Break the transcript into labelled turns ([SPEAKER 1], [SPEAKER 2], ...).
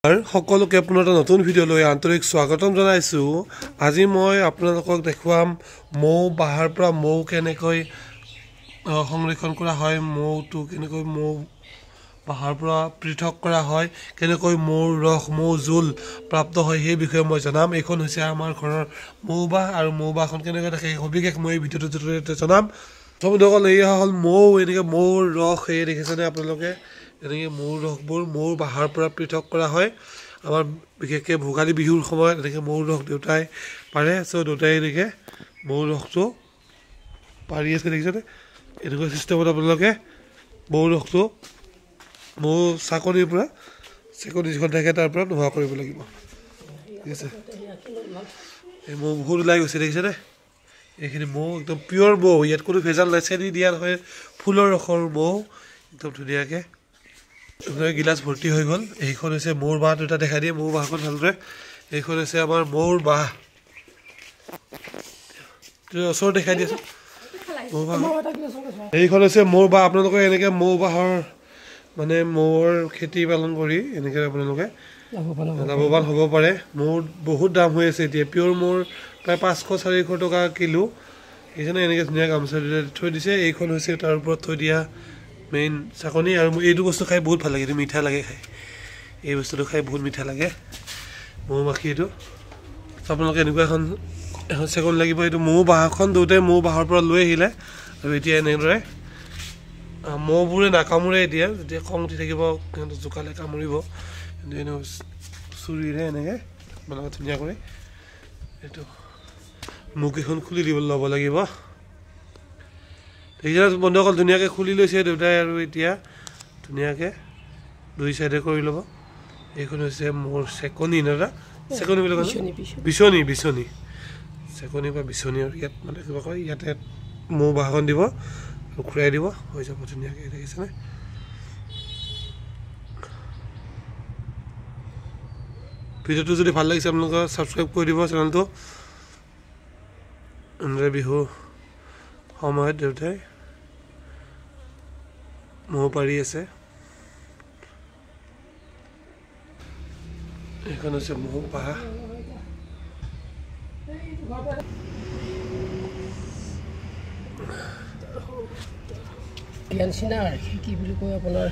[SPEAKER 1] সকলোকে আপোনাৰ এটা নতুন ভিডিঅ'লৈ আন্তৰিক স্বাগতম জনাইছোঁ। আজি মই আপোনালোকক দেখুৱাম মৌ বাহাৰ পৰা মৌ কেনেকৈ সংৰক্ষণ কৰা হয়, মৌটো কেনেকৈ মৌ বাহাৰ পৰা পৃথক কৰা হয়, কেনেকৈ মৌৰ ৰস মৌ জোল প্ৰাপ্ত হয় সেই বিষয়ে মই জনাম। এইখন হৈছে আমাৰ ঘৰৰ মৌ বাহ আৰু মৌ বাহখন কেনেকৈ থাকে সেই সবিশেষ মই এই ভিডিঅ'টোৰ জৰিয়তে জনাম। বন্ধুসকল, এয়া হ'ল মৌ। এনেকৈ মৌৰ ৰস এই দেখিছেনে আপোনালোকে, এনেকৈ মৌৰ ৰসবোৰ মৌৰ বাহাৰ পৰা পৃথক কৰা হয়। আমাৰ বিশেষকৈ ভোগালী বিহুৰ সময়ত এনেকৈ মৌৰ ৰস দেউতাই পাৰে। দেউতাই এনেকৈ মৌৰ ৰসটো পাৰি আছে দেখিছেনে। এনেকুৱা চিষ্টেমত আপোনালোকে মৌৰ ৰসটো মৌ চাকনিৰ পৰা চেকনি যিখন থাকে তাৰ পৰা নোহোৱা কৰিব লাগিব। ঠিক আছে, এই মৌ বহুত ওলাই গৈছে দেখিছেনে। এইখিনি মৌ একদম পিয়ৰ মৌ, ইয়াত কোনো ভেজাল নাই, চেনি দিয়া নহয়, ফুলৰ ৰসৰ মৌ একদম ধুনীয়াকৈ গিলাচ ভৰ্তি হৈ গ'ল। এইখন হৈছে মৌৰ বাহ, দুটা দেখাই দিয়ে মৌৰ বাহখন ভালদৰে। এইখন হৈছে আমাৰ মৌৰ বাহ, ওচৰত দেখাই দিয়াচোন মৌ বাহ। এইখন হৈছে মৌৰ বাহ। আপোনালোকে এনেকৈ মৌ বাহৰ মানে মৌৰ খেতি পালন কৰি এনেকৈ আপোনালোকে লাভৱান হ'ব পাৰে। মৌৰ বহুত দাম হৈ আছে এতিয়া, পিয়ৰ মৌৰ প্ৰায় 500-400 টকা কিলো। সেইকাৰণে এনেকৈ ধুনীয়া গামোচা থৈ দিছে। এইখন হৈছে তাৰ ওপৰত থৈ দিয়া মেইন চাকনি। আৰু এইটো বস্তু খাই বহুত ভাল লাগে, এইটো মিঠা লাগে খাই, এই বস্তুটো খাই বহুত মিঠা লাগে মৌ মাখি। এইটো আপোনালোকে এনেকুৱা এখন চেকনি লাগিব। এইটো মৌ বাহখন দেউতাই মৌ বাহৰ পৰা লৈ আহিলে আৰু এতিয়া এনেদৰে মৌবোৰে নাকামোৰে। এতিয়া যেতিয়া খং উঠি থাকিব সিহঁতক জোকালে কামুৰিব, কিন্তু এনেও চুৰিৰে এনেকৈ আপোনালোকে ধুনীয়া কৰি এইটো মুখকেইখন খুলি ল'ব লাগিব। দেখিছে বন্ধুসকল, ধুনীয়াকৈ খুলি লৈছে দেউতাই আৰু এতিয়া ধুনীয়াকৈ দুই চাইডে কৰি ল'ব। এইখন হৈছে মোৰ চেকনি, দাদা চেকনি বুলি কয়, বিচনী চেকনি বা বিচনী। আৰু ইয়াত মানে কিবা কয়, ইয়াতে মৌ বাহখন দিব আৰু ঘূৰাই দিব, হৈ যাব ধুনীয়াকৈ। দেখিছেনে। ভিডিঅ'টো যদি ভাল লাগিছে আপোনালোকে ছাবস্ক্ৰাইব কৰি দিব চেনেলটো। এনেদৰে বিহু সময়ত দেউতাই মৌ পাৰি আছে। এইখন হৈছে মৌ বাহ।
[SPEAKER 2] কি বুলি কয় আপোনাৰ